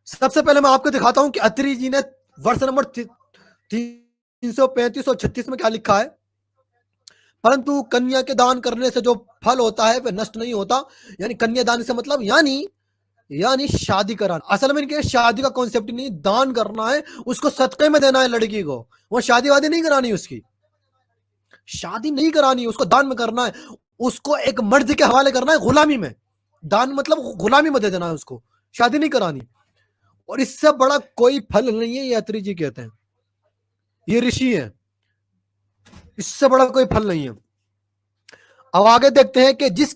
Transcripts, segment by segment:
सबसे पहले मैं आपको दिखाता हूं कि अत्रि जी ने वर्ष नंबर 335 और 36 में क्या लिखा है। परंतु कन्या के दान करने से जो फल होता है वह नष्ट नहीं होता। यानी कन्यादान से मतलब यानी शादी कराना। असल में इनके शादी का कॉन्सेप्ट नहीं, दान करना है, उसको सदके में देना है लड़की को। वो शादी वादी नहीं करानी, उसकी शादी नहीं करानी, उसको दान में करना है, उसको एक मर्द के हवाले करना है, गुलामी में। दान मतलब गुलामी में दे देना है उसको, शादी नहीं करानी। और इससे बड़ा कोई फल नहीं है, ये अत्रि जी कहते हैं, ये ऋषि है, इससे बड़ा कोई फल नहीं है। अब आगे देखते हैं कि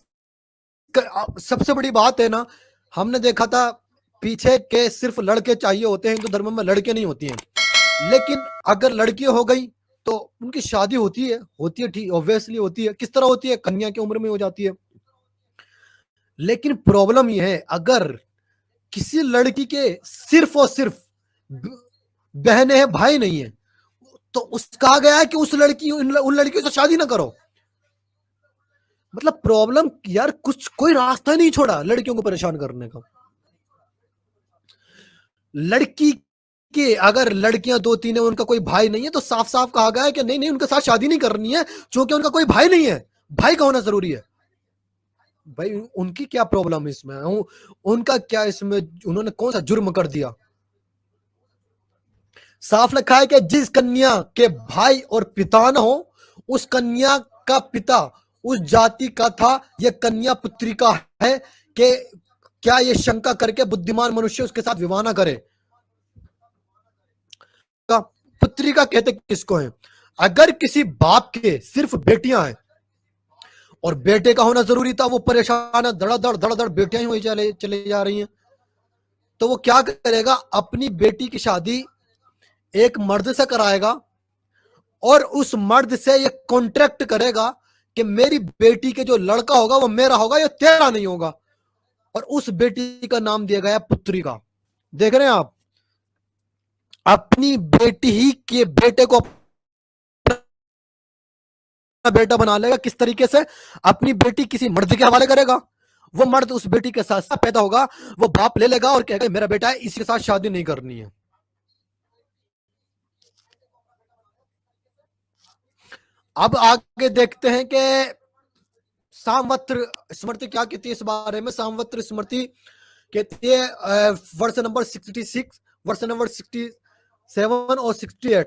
सबसे बड़ी बात है ना, हमने देखा था पीछे के सिर्फ लड़के चाहिए होते हैं, हिंदू धर्म में लड़के नहीं होती हैं। लेकिन अगर लड़की हो गई तो उनकी शादी होती है ठीक, ऑब्वियसली होती है। किस तरह होती है? कन्या की उम्र में हो जाती है। लेकिन प्रॉब्लम यह है, अगर किसी लड़की के सिर्फ और सिर्फ बहनें हैं, भाई नहीं है, तो कहा गया है कि उन लड़कियों से शादी ना करो। मतलब प्रॉब्लम यार, कोई रास्ता नहीं छोड़ा लड़कियों को परेशान करने का। लड़की के अगर लड़कियां 2-3 है, उनका कोई भाई नहीं है, तो साफ साफ कहा गया है कि नहीं उनके साथ शादी नहीं करनी है, क्योंकि उनका कोई भाई नहीं है। भाई का होना जरूरी है। भाई उनकी क्या प्रॉब्लम है इसमें? उनका क्या इसमें, उन्होंने कौन सा जुर्म कर दिया? साफ लिखा है कि जिस कन्या के भाई और पिता न हो, उस कन्या का पिता उस जाति का था, यह कन्या पुत्री का है कि क्या ये शंका करके बुद्धिमान मनुष्य उसके साथ विवाह न करे। पुत्री का कहते किसको है? अगर किसी बाप के सिर्फ बेटियां हैं और बेटे का होना जरूरी था, वो परेशान है, धड़ाधड़ बेटियां ही हुई चले जा रही हैं, तो वो क्या करेगा? अपनी बेटी की शादी एक मर्द से कराएगा और उस मर्द से ये कॉन्ट्रैक्ट करेगा कि मेरी बेटी के जो लड़का होगा वो मेरा होगा, ये तेरा नहीं होगा। और उस बेटी का नाम दिया गया पुत्री का। देख रहे हैं आप, अपनी बेटी ही के बेटे को बेटा बना लेगा। किस तरीके से? अपनी बेटी किसी मर्द के हवाले करेगा, वो मर्द उस बेटी के साथ पैदा होगा, वो बाप ले लेगा और कहेगा मेरा बेटा है, इसके साथ शादी नहीं करनी है। अब आगे देखते हैं कि सामवत्र स्मृति क्या कहती है इस बारे में। सामवत्र स्मृति कहती है वर्ष नंबर 66, वर्ष नंबर 67 और 68,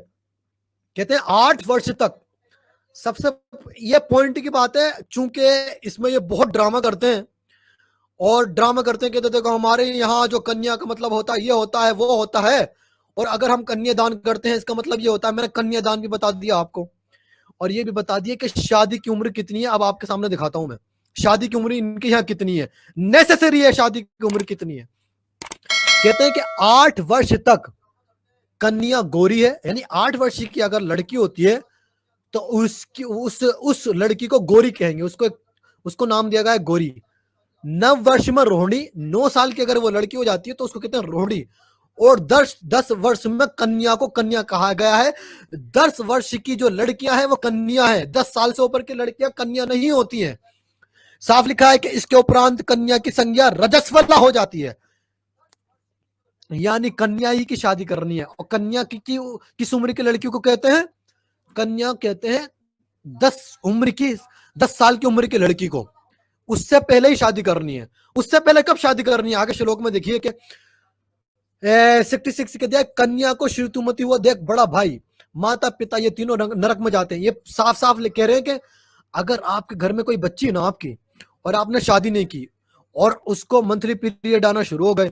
कहते हैं 8 वर्ष तक। सबसे ये पॉइंट की बात है, चूंकि इसमें ये बहुत ड्रामा करते हैं और ड्रामा करते हैं, कहते देखो हमारे यहाँ जो कन्या का मतलब होता है, ये होता है, वो होता है, और अगर हम कन्यादान करते हैं इसका मतलब ये होता है। मैंने कन्यादान भी बता दिया आपको, और ये भी बता दिया कि शादी की उम्र कितनी है। अब आपके सामने दिखाता हूं मैं शादी की उम्र इनके यहाँ कितनी है, नेसेसरी है शादी की उम्र कितनी है। कहते हैं कि 8 वर्ष तक कन्या गोरी है, यानी 8 वर्ष की अगर लड़की होती है तो उसकी उस लड़की को गोरी कहेंगे, उसको नाम दिया गया है गोरी। 9 वर्ष में रोहिणी, 9 साल की अगर वो लड़की हो जाती है तो उसको कहते हैं रोहिणी। और 10 वर्ष में कन्या को कन्या कहा गया है। 10 वर्ष की जो लड़कियां हैं वो कन्या है, 10 साल से ऊपर की लड़कियां कन्या नहीं होती हैं। साफ लिखा है कि इसके उपरांत कन्या की संज्ञा रजस्वला हो जाती है, यानी कन्या ही की शादी करनी है। और कन्या की किस उम्र की लड़की को कहते हैं? कन्या कहते हैं 10 साल की उम्र की लड़की को। उससे पहले ही शादी करनी है। उससे पहले कब शादी करनी है? आगे श्लोक में देखिए कि 66 के दिया, कन्या को श्रीतुमती हुआ देख बड़ा भाई, माता पिता ये तीनों नरक में जाते हैं। ये साफ साफ कह रहे हैं कि अगर आपके घर में कोई बच्ची है ना आपकी, और आपने शादी नहीं की और उसको मंथली पीरियड आना शुरू हो गए,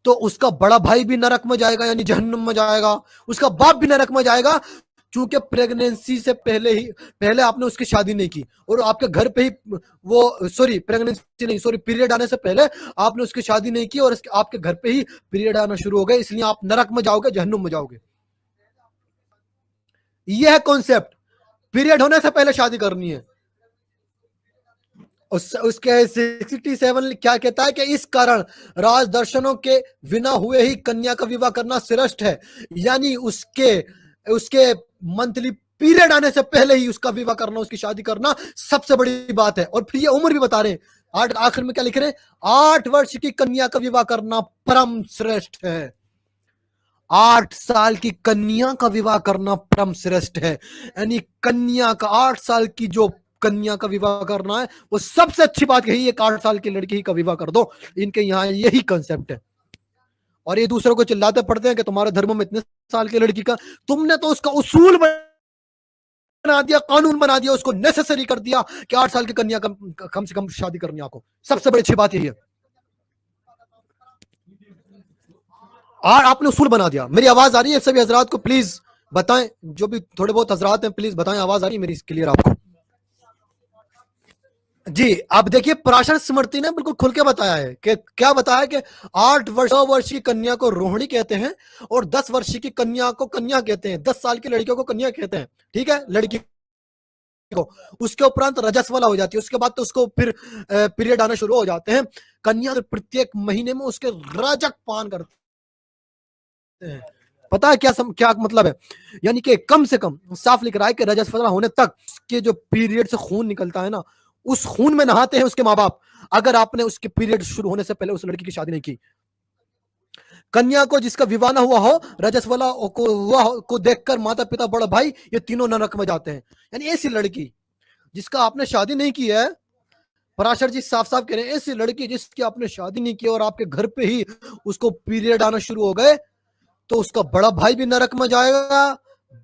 तो उसका बड़ा भाई भी नरक में जाएगा, यानी जहन्नुम में जाएगा। उसका बाप भी नरक में जाएगा, क्योंकि प्रेगनेंसी से पहले आपने उसकी शादी नहीं की, और आपके घर पे ही प्रेगनेंसी नहीं, पीरियड आने से पहले आपने उसकी शादी नहीं की, और आपके घर पे ही पीरियड आना शुरू हो गए, इसलिए आप नरक में जाओगे, जहन्नुम में जाओगे। यह है कॉन्सेप्ट, पीरियड होने से पहले शादी करनी है। उसके 67 क्या कहता है कि इस कारण राज दर्शनों के बिना हुए ही कन्या का विवाह करना श्रेष्ठ है, यानी उसके मंथली पीरियड आने से पहले ही उसका विवाह करना, उसकी शादी करना सबसे बड़ी बात है। और फिर ये उम्र भी बता रहे हैं, आखिर में क्या लिख रहे हैं, 8 वर्ष की कन्या का विवाह करना परम श्रेष्ठ है। 8 साल की कन्या का विवाह करना परम श्रेष्ठ है। यानी कन्या का 8 साल की जो कन्या का विवाह करना है वो सबसे अच्छी बात यही है, 8 साल की लड़की का विवाह कर दो। इनके यहाँ यही कंसेप्ट है। और ये दूसरों को चिल्लाते पड़ते हैं कि तुम्हारे धर्म में इतने साल की लड़की का, तुमने तो उसका उसूल बना दिया, कानून बना दिया, उसको नेसेसरी कर दिया कि 8 साल की कन्या कम से कम शादी करनी आपको। सबसे बड़ी अच्छी बात यही है, और आपने उसूल बना दिया। मेरी आवाज आ रही है सभी हजरात को? प्लीज बताएं, जो भी थोड़े बहुत हजरात हैं प्लीज बताएं, आवाज आ रही है मेरी क्लियर आपको? जी, अब देखिए पराशर स्मृति ने बिल्कुल खुल के बताया है कि क्या बताया कि 8 वर्ष की कन्या को रोहिणी कहते हैं और 10 वर्ष की कन्या को कन्या कहते हैं, 10 साल की लड़कियों को कन्या कहते हैं। ठीक है, लड़की को उसके उपरांत रजस्वला हो जाती है, उसके बाद तो उसको फिर पीरियड आना शुरू हो जाते हैं। कन्या तो प्रत्येक महीने में उसके रजक पान करते हैं। पता है क्या मतलब है? यानी कि कम से कम साफ लिख रहा है कि रजस्वला होने तक के जो पीरियड से खून निकलता है ना, उस खून में नहाते हैं उसके माँ बाप। अगर आपने उसके पीरियड शुरू होने से पहले उस लड़की की शादी नहीं की, कन्या को जिसका विवाह ना हुआ हो, रजस्वला को देखकर माता पिता बड़ा भाई ये तीनों नरक में जाते हैं। यानी ऐसी लड़की जिसका आपने शादी नहीं की है, पराशर जी साफ साफ कह रहे हैं, ऐसी लड़की जिसकी आपने शादी नहीं की और आपके घर पे ही उसको पीरियड आना शुरू हो गए, तो उसका बड़ा भाई भी नरक में जाएगा,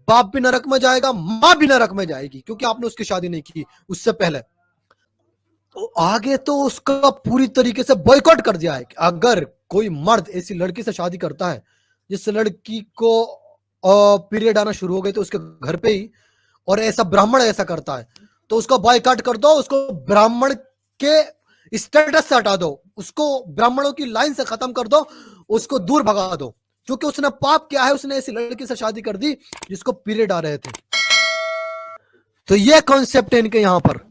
बाप भी नरक में जाएगा, मां भी नरक में जाएगी, क्योंकि आपने उसकी शादी नहीं की उससे पहले। तो आगे तो उसका पूरी तरीके से बॉयकॉट कर दिया है कि अगर कोई मर्द ऐसी लड़की से शादी करता है जिस लड़की को पीरियड आना शुरू हो गए तो उसके घर पे ही, और ऐसा ब्राह्मण ऐसा करता है तो उसका बॉयकॉट कर दो, उसको ब्राह्मण के स्टेटस से हटा दो, उसको ब्राह्मणों की लाइन से खत्म कर दो, उसको दूर भगा दो, क्योंकि उसने पाप किया है, उसने ऐसी लड़की से शादी कर दी जिसको पीरियड आ रहे थे। तो ये कॉन्सेप्ट है इनके यहाँ पर।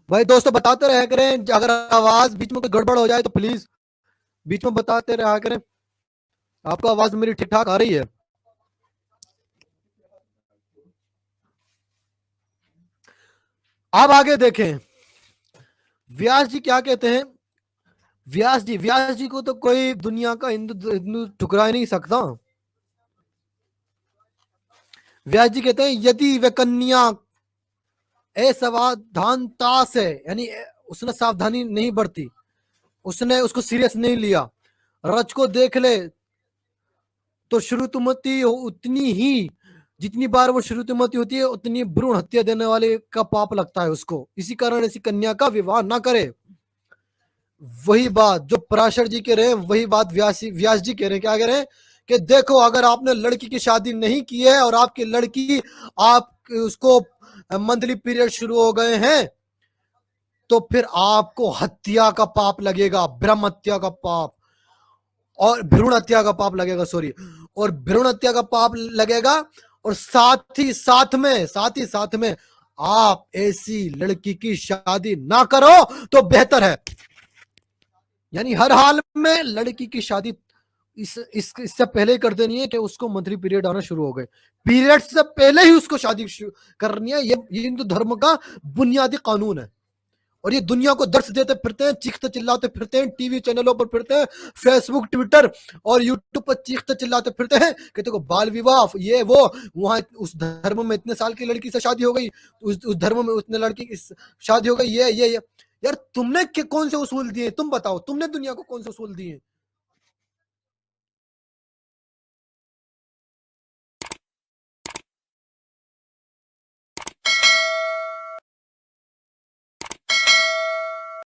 भाई दोस्तों बताते रहा करें, अगर आवाज बीच में कोई गड़बड़ हो जाए तो प्लीज बीच में बताते रहा करें। आपको आवाज मेरी ठीक ठाक आ रही है? अब आगे देखें व्यास जी क्या कहते हैं। व्यास जी को तो कोई दुनिया का हिंदू ठुकरा नहीं सकता। व्यास जी कहते हैं यदि वह कन्या असावधानता से, यानी उसने सावधानी नहीं बरती, उसने उसको सीरियस नहीं लिया, रज को देख ले तो श्रुतमती उतनी ही, जितनी बार वो श्रुतमती होती है उतनी भ्रूण हत्या देने वाले का पाप लगता है उसको। इसी कारण ऐसी कन्या का विवाह ना करे। वही बात जो पराशर जी कह रहे हैं, वही बात व्यास जी कह रहे हैं। क्या कह रहे हैं कि देखो अगर आपने लड़की की शादी नहीं की है और आपकी लड़की, आप उसको मंथली पीरियड शुरू हो गए हैं, तो फिर आपको हत्या का पाप लगेगा, ब्रह्म हत्या का पाप और भ्रूण हत्या का पाप लगेगा, सॉरी, और भ्रूण हत्या का पाप लगेगा। और साथ ही साथ में आप ऐसी लड़की की शादी ना करो तो बेहतर है। यानी हर हाल में लड़की की शादी इससे पहले कर देनी है कि उसको मंथली पीरियड आना शुरू हो गए, पीरियड से पहले ही उसको शादी करनी है। ये हिंदू धर्म का बुनियादी कानून है। और ये दुनिया को दर्श देते फिरते हैं, चीखते चिल्लाते फिरते हैं, टीवी चैनलों पर फिरते हैं, फेसबुक ट्विटर और यूट्यूब पर चीखते चिल्लाते फिरते हैं कि देखो बाल विवाह ये वो, वहां उस धर्म में इतने साल की लड़की से शादी हो गई, उस धर्म में उतने लड़की की शादी हो गई, ये यार तुमने कौन से उसूल दिए? तुम बताओ, तुमने दुनिया को कौन से उसूल दिए?